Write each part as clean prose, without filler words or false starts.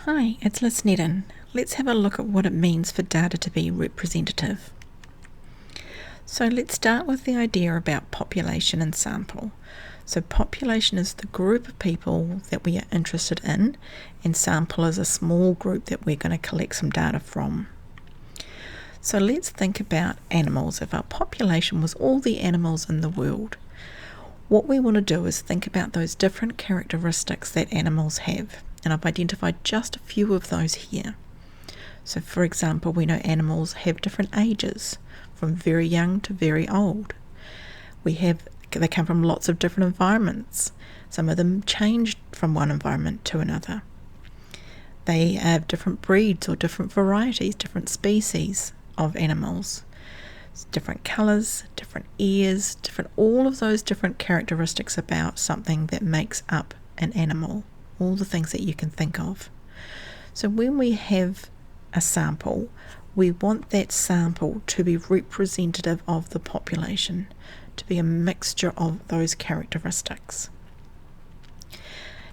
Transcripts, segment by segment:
Hi, it's Liz Sneddon. Let's have a look at what it means for data to be representative. So let's start with the idea about population and sample. So population is the group of people that we are interested in, and sample is a small group that we're going to collect some data from. So let's think about animals. If our population was all the animals in the world, what we want to do is think about those different characteristics that animals have. And I've identified just a few of those here. So for example, we know animals have different ages, from very young to very old. They come from lots of different environments. Some of them change from one environment to another. They have different breeds or different varieties, different species of animals. Different colours, different ears, all of those different characteristics about something that makes up an animal. All the things that you can think of. So when we have a sample, we want that sample to be representative of the population, to be a mixture of those characteristics.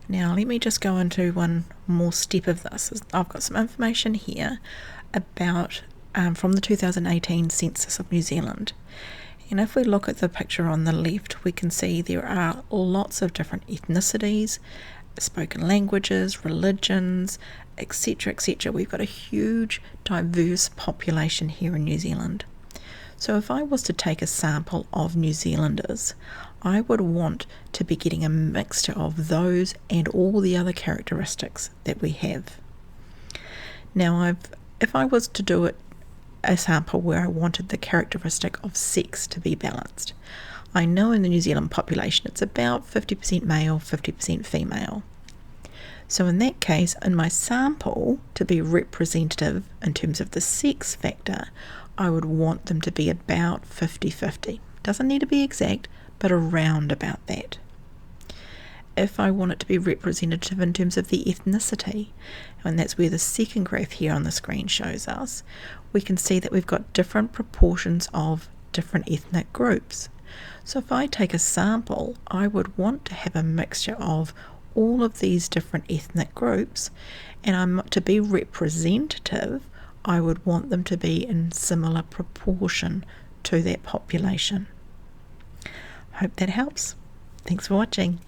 Now let me just go into one more step of this. I've got some information here about from the 2018 census of New Zealand. And if we look at the picture on the left, we can see there are lots of different ethnicities, spoken languages, religions, etc., etc. We've got a huge, diverse population here in New Zealand. So if I was to take a sample of New Zealanders, I would want to be getting a mixture of those and all the other characteristics that we have. Now, if I was to do a sample where I wanted the characteristic of sex to be balanced, I know in the New Zealand population it's about 50% male, 50% female. So in that case, in my sample, to be representative in terms of the sex factor, I would want them to be about 50-50. Doesn't need to be exact, but around about that. If I want it to be representative in terms of the ethnicity, and that's where the second graph here on the screen shows us, we can see that we've got different proportions of different ethnic groups. So if I take a sample, I would want to have a mixture of all of these different ethnic groups, and to be representative, I would want them to be in similar proportion to that population. Hope that helps. Thanks for watching.